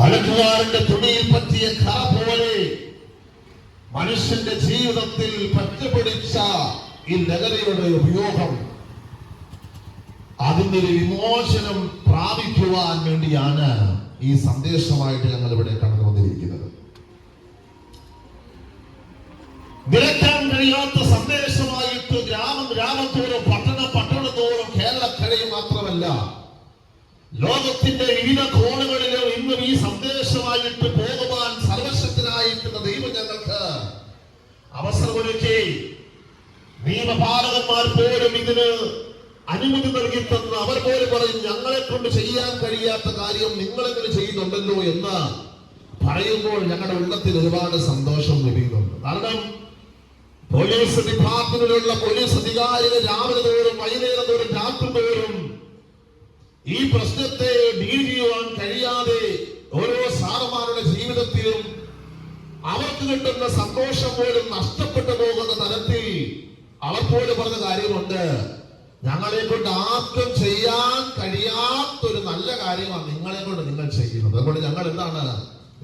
അലക്കുകാരന്റെ തുണിയിൽ പറ്റിയ കറ പോലെ മനുഷ്യന്റെ ജീവിതത്തിൽ പറ്റുപിടിച്ച ഈ ലഹരിയുടെ ഉപയോഗം, അതിന്റെ ഒരു വിമോചനം പ്രാപിക്കുവാൻ വേണ്ടിയാണ് ഈ സന്ദേശമായിട്ട് ഞങ്ങൾ ഇവിടെ കടന്നു വന്നിരിക്കുന്നത്. വിലക്കാൻ കഴിയാത്ത സന്ദേശമായിട്ട് ഗ്രാമത്തോറും പട്ടണത്തോറും കേരളക്കരയിൽ മാത്രമല്ല ലോകത്തിന്റെ വിവിധ കോണുകളിലും ഇന്നും ഈ സന്ദേശമായിട്ട് പോകുവാൻ സർവശക്തനായിരിക്കുന്ന ദൈവം ഞങ്ങൾക്ക് അവസരമൊരുക്കി. നിയമപാലകന്മാർ പോലും ഇതിന് അനുമതി നൽകി തന്നു. അവർ പോലും പറയും, ഞങ്ങളെ കൊണ്ട് ചെയ്യാൻ കഴിയാത്ത കാര്യം നിങ്ങളെങ്ങനെ ചെയ്യുന്നുണ്ടല്ലോ എന്ന് പറയുമ്പോൾ ഞങ്ങളുടെ ഉള്ളത്തിൽ ഒരുപാട് സന്തോഷം ലഭിക്കുന്നുണ്ട്. കാരണം പോലീസ് ഡിപ്പാർട്ട്മെന്റിലുള്ള പോലീസ് അധികാരികൾ രാവിലെ തോറും വൈകുന്നേരം തോറും രാത്രി തോറും ഈ പ്രശ്നത്തെ ഡീൽ ചെയ്യുവാൻ കഴിയാതെ ഓരോ സാറന്മാരുടെ ജീവിതത്തിലും അവർക്ക് കിട്ടുന്ന സന്തോഷം പോലും നഷ്ടപ്പെട്ടു പോകുന്ന തരത്തിൽ അവർ പോലും പറഞ്ഞ കാര്യമുണ്ട്, ഞങ്ങളെ കൊണ്ട് ആർക്കും ചെയ്യാൻ കഴിയാത്തൊരു നല്ല കാര്യമാണ് നിങ്ങളെ കൊണ്ട് നിങ്ങൾ ചെയ്യുന്നത്. അതുകൊണ്ട് ഞങ്ങൾ എന്താണ്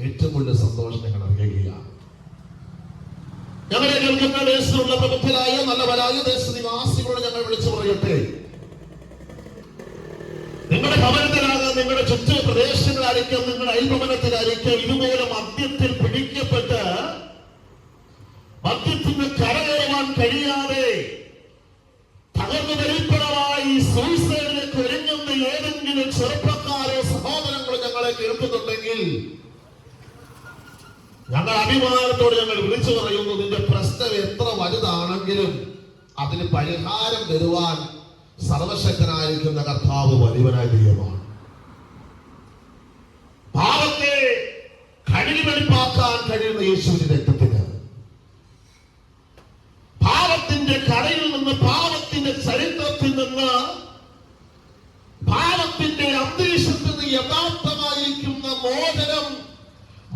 ഏറ്റവും കൂടുതൽ സന്തോഷം ഞങ്ങൾ അറിയുകയാണ്. ഞങ്ങളെ കേൾക്കുന്ന ദേശത്തുള്ള പ്രമുഖരായ നല്ലവരായ ദേശനിവാസികളോട് ഞങ്ങൾ വിളിച്ചു പറയട്ടെ, നിങ്ങളുടെ ഭവനത്തിലാകാം, നിങ്ങളുടെ ചുറ്റു പ്രദേശങ്ങളായിരിക്കും, നിങ്ങളുടെ അയൽഭവനത്തിലായിരിക്കും ഇതുപോലെ മദ്യത്തിൽ പിടിക്കപ്പെട്ട് മദ്യത്തിന് കരകയറാൻ കഴിയാതെ തകർന്നു വെളിപ്പടമായി സൂയിസൈഡിലേക്ക് ഒരുങ്ങുന്ന ഏതെങ്കിലും ചെറുപ്പക്കാരോ സഹോദരങ്ങളോ ഞങ്ങളെ കേൾക്കുന്നുണ്ടെങ്കിൽ ഞങ്ങൾ അഭിമാനത്തോടെ ഞങ്ങൾ വിളിച്ചു പറയുന്നു, നിന്റെ പ്രശ്നം എത്ര വലുതാണെങ്കിലും അതിന് പരിഹാരം തരുവാൻ സർവശക്തനായിരിക്കുന്ന കർത്താവ് വലിയവനായ ദൈവമാണ്. പാപത്തെ കഴുകി വെളിപ്പാക്കാൻ കഴിയുന്ന യേശുവിന്റെ രക്തത്തിന്, പാപത്തിന്റെ കരയിൽ നിന്ന്, പാപത്തിന്റെ ചരിത്രത്തിൽ നിന്ന്, പാപത്തിന്റെ അന്തരീക്ഷത്തിൽ നിന്ന് യഥാർത്ഥമായിരിക്കുന്ന മോചനം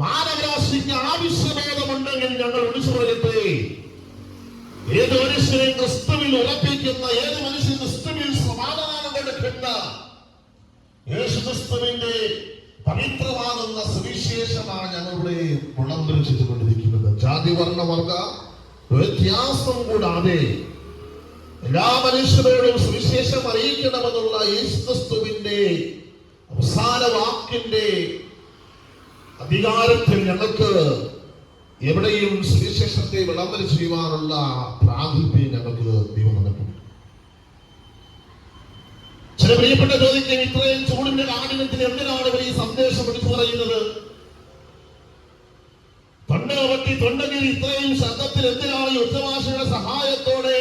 മാനവരാശിക്ക് ആവശ്യബോധമുണ്ടെങ്കിൽ ഞങ്ങൾ വിളിച്ചു പറയട്ടെ, ഏത് മനുഷ്യനെ ക്രിസ്തുവിൽ ഉറപ്പിക്കുന്ന, ഏത് മനുഷ്യൻ ക്രിസ്തുവിൽ സമാധാനം കൊടുക്കുന്ന യേശുക്രിസ്തുവിന്റെ പവിത്രമാകുന്ന സുവിശേഷമാണ് ഞങ്ങളിവിടെ പുറംതിരിച്ചുകൊണ്ടിരിക്കുന്നത്. ജാതി വർണ്ണ വർഗ വ്യത്യാസം കൂടാതെ എല്ലാ മനുഷ്യരോടും സുവിശേഷം അറിയിക്കണമെന്നുള്ള യേശുക്രിസ്തുവിന്റെ അവസാന വാക്കിന്റെ അധികാരത്തിൽ ഞങ്ങൾക്ക് എവിടെയും സുവിശേഷത്തെ വിളംബരം ചെയ്യുവാനുള്ള പ്രാഗൽഭ്യം ഞങ്ങൾക്ക് ദൈവം തന്നിട്ടുണ്ട്. ചില പ്രിയപ്പെട്ട ചോദിക്കും, ഇത്രയും ചൂടിന്റെ കാഠിന്യത്തിൽ എന്തിനാണ് ഇവർ ഈ സന്ദേശം എടുത്തു പറയുന്നത്? തൊണ്ടകേരി ഇത്രയും ശബ്ദത്തിൽ എന്തിനാണ് ഈ ഉച്ചഭാഷയുടെ സഹായത്തോടെ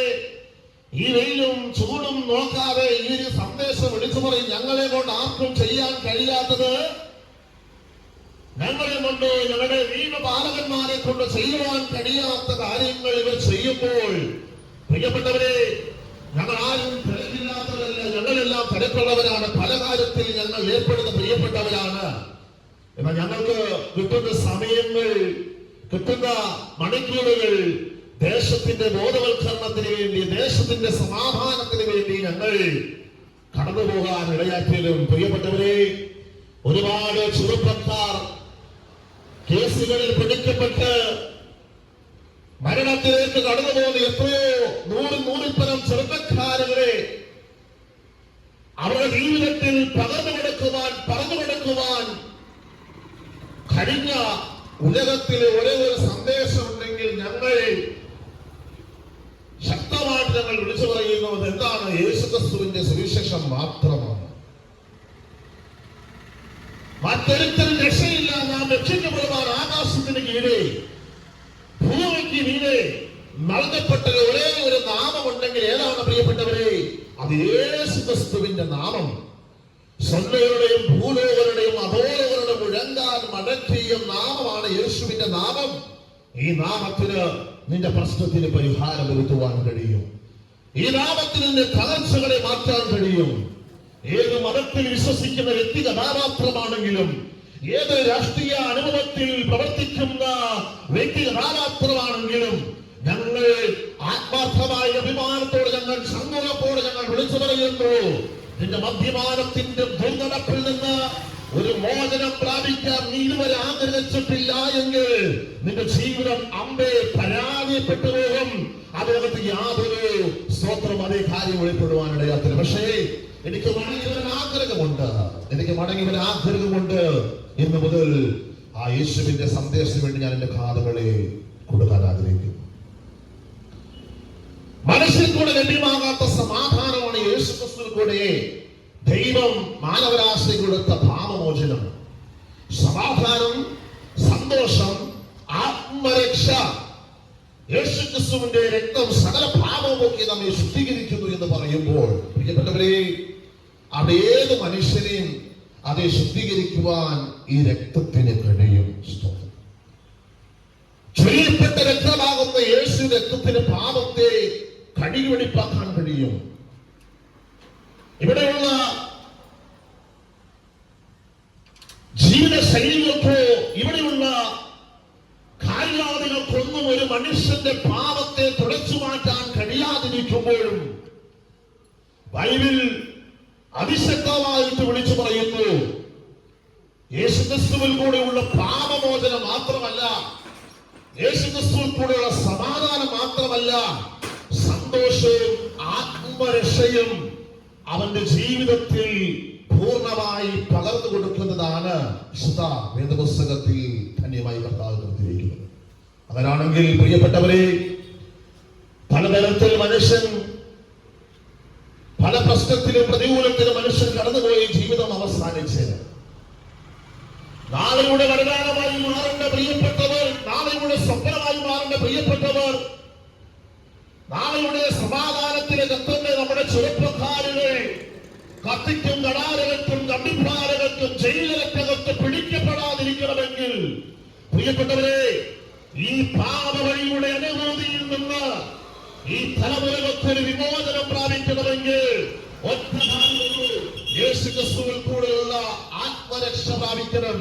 ഈ വെയിലും ചൂടും നോക്കാതെ ഈ ഒരു സന്ദേശം എടുത്തു പറയും? ഞങ്ങളെ കൊണ്ട് ആർക്കും ചെയ്യാൻ കഴിയാത്തത് ഞങ്ങളെ കൊണ്ട്, ഞങ്ങളുടെ നിയമപാലകന്മാരെ കൊണ്ട് ചെയ്യുവാൻ കഴിയാത്ത കാര്യങ്ങൾ ഇവർ ചെയ്യുമ്പോൾ, പ്രിയപ്പെട്ടവരെ, ഞങ്ങൾ ആരും തിരക്കില്ലാത്തവരല്ല, ഞങ്ങളെല്ലാം തിരക്കുള്ളവരാണ്, പല കാര്യത്തിൽ ഞങ്ങൾ ഏർപ്പെടുന്ന പ്രിയപ്പെട്ടവരാണ്. എന്നാൽ ഞങ്ങൾക്ക് കിട്ടുന്ന സമയങ്ങൾ, കിട്ടുന്ന മണിക്കൂറുകൾ ദേശത്തിന്റെ ബോധവൽക്കരണത്തിന് വേണ്ടി, ദേശത്തിന്റെ സമാധാനത്തിന് വേണ്ടി ഞങ്ങൾ കടന്നു പോകാൻ ഇടയാക്കിയാലും, പ്രിയപ്പെട്ടവരെ, ഒരുപാട് ചെറുപ്പക്കാർ കേസുകളിൽ പിടിക്കപ്പെട്ട് മരണത്തിലേക്ക് കടന്നു പോകുന്ന എത്രയോ നൂറിൽപ്പരം ചെറുപ്പക്കാരുകളെ അവരുടെ ജീവിതത്തിൽ പറഞ്ഞു കൊടുക്കുവാൻ കഴിഞ്ഞ ഉലകത്തിലെ ഒരേ ഒരു സന്ദേശമുണ്ടെങ്കിൽ ഞങ്ങൾ ശക്തമായിട്ട് ഞങ്ങൾ വിളിച്ചു പറയുന്നത് എന്താണ്? യേശുക്രിസ്തുവിന്റെ സുവിശേഷം മാത്രമാണ്. മറ്റൊരുത്തരും രക്ഷയില്ല. നാം രക്ഷിക്കപ്പെടുവാൻ ആകാശത്തിന് കീഴേ ഭൂമിക്ക് മീതെ നൽകപ്പെട്ട ഒരേ ഒരു നാമമുണ്ടെങ്കിൽ ഏതാണ് പ്രിയപ്പെട്ടവരെ? അത് യേശുക്രിസ്തുവിന്റെ നാമം. സ്വർഗ്ഗങ്ങളുടെയും ഭൂലോകരുടെയും അധോലോകരുടെ മുഴങ്ങാൻ മടക്കിയ നാമമാണ് യേശുവിന്റെ നാമം. ഈ നാമത്തിന് നിന്റെ പ്രശ്നത്തിന് പരിഹാരം വരുത്തുവാൻ കഴിയും. ഈ നാമത്തിന് നിന്റെ തകർച്ചകളെ മാറ്റാൻ കഴിയും. ഏത് മതത്തിൽ വിശ്വസിക്കുന്ന വ്യക്തി കഥാപാത്രമാണെങ്കിലും, ഏത് രാഷ്ട്രീയ അനുഭവത്തിൽ പ്രവർത്തിക്കുന്ന വ്യക്തി കഥാപാത്രമാണെങ്കിലും, ഞങ്ങൾ ആത്മാർത്ഥമായ അഭിമാനത്തോടെ, ഞങ്ങൾ സങ്കോചത്തോടെ ഞങ്ങൾ വിളിച്ചു പറയുന്നു, നിന്റെ മദ്യപാനത്തിന്റെ ദുർനടപ്പിൽ നിന്ന് ഒരു മോചനം പ്രാപിക്കാൻ നീ ഇതുവരെ ആഗ്രഹിച്ചിട്ടില്ല എങ്കിൽ നിന്റെ ജീവിതം അമ്പേ പരാജയപ്പെട്ടു പോകും. അതിനകത്ത് യാതൊരു സ്തോത്രം അതേ കാര്യം വെളിപ്പെടുവാനിടയാത്തില്ല. പക്ഷേ എനിക്ക് മടങ്ങി വരാൻ ആഗ്രഹമുണ്ട്, എനിക്ക് മടങ്ങി വരാൻ ആഗ്രഹമുണ്ട്. ഇന്ന് മുതൽ ആ യേശുവിന്റെ സന്ദേശത്തിന് വേണ്ടി ഞാൻ എന്റെ കാതുകളെ കൊടുക്കാൻ ആഗ്രഹിക്കുന്നു. മനുഷ്യൻ കൂടെ ലഭ്യമാകാത്ത സമാധാനമാണ് യേശു ക്രിസ്തുവിൽ കൂടെ ദൈവം മാനവരാശി കൊടുത്ത പാപമോചനം, സമാധാനം, സന്തോഷം, ആത്മരക്ഷ. യേശു ക്രിസ്തുവിന്റെ രക്തം സകല പാപമൊക്കെ നമ്മെ ശുദ്ധീകരിക്കുന്നു എന്ന് പറയുമ്പോൾ പ്രിയപ്പെട്ടവരെ, അവിടെ ഏത് മനുഷ്യനെയും அதை ശുദ്ധീകരിക്കുവാൻ ഈ രക്തത്തിന് കഴിയും. ചൊരിയപ്പെട്ട രക്തമാകുന്ന യേശു രക്തത്തിന് പാപത്തെ കടിവെടിപ്പാക്കാൻ കഴിയും. ഇവിടെയുള്ള ജീവിതശൈലികൾക്കോ ഇവിടെയുള്ള കാര്യാദികൾക്കൊന്നും ഒരു മനുഷ്യന്റെ പാപത്തെ തുടച്ചു മാറ്റാൻ കഴിയാതിരിക്കുമ്പോഴും ബൈബിൾ അതിശക്തമായിട്ട് വിളിച്ചു പറയുന്നു, യേശുക്രിസ്തുവിൽ കൂടെയുള്ള പാപമോചനം മാത്രമല്ല, യേശുക്രിസ്തുവിൽ കൂടെയുള്ള സമാധാനം മാത്രമല്ല, സന്തോഷവും ആത്മരക്ഷയും അവന്റെ ജീവിതത്തിൽ പൂർണ്ണമായി പകർന്നു കൊടുക്കുന്നതാണ് വിശുദ്ധ വേദപുസ്തകത്തിൽ ധന്യമായി കർത്താവ് നിർത്തിയിരിക്കുന്നത്. അങ്ങനാണെങ്കിൽ പ്രിയപ്പെട്ടവരെ, പലതരത്തിൽ മനുഷ്യൻ പല പ്രശ്നത്തിലും പ്രതികൂലത്തിലും മനുഷ്യൻ കടന്നുപോയി ജീവിതം അവസാനിച്ച് നാളെയുടെ വരദാനമായി മാറേണ്ട പ്രിയപ്പെട്ടവർ, നാളെയുടെ സ്വപ്നമായി മാറേണ്ട പ്രിയപ്പെട്ടവർ, നാളെയുടെ സമാധാനത്തിലെ കത്തുന്ന നമ്മുടെ ചെറുപ്പക്കാരുകൾ കത്തിക്കും കടാരകൾക്കും കമ്പിപ്പാരകൾക്കും ജയിലകത്ത് പിടിക്കപ്പെടാതിരിക്കണമെങ്കിൽ പ്രിയപ്പെട്ടവരെ, ഈ പാപവഴിയുടെ അനുഭൂതിയിൽ നിന്ന് ഈ തലമുറകൾക്കൊരു വിമോചനം പ്രാപിക്കണമെങ്കിൽ ഒറ്റ യേശുക്രിസ്തുവിൽ കൂടെയുള്ള ആത്മരക്ഷ പ്രാപിക്കണം.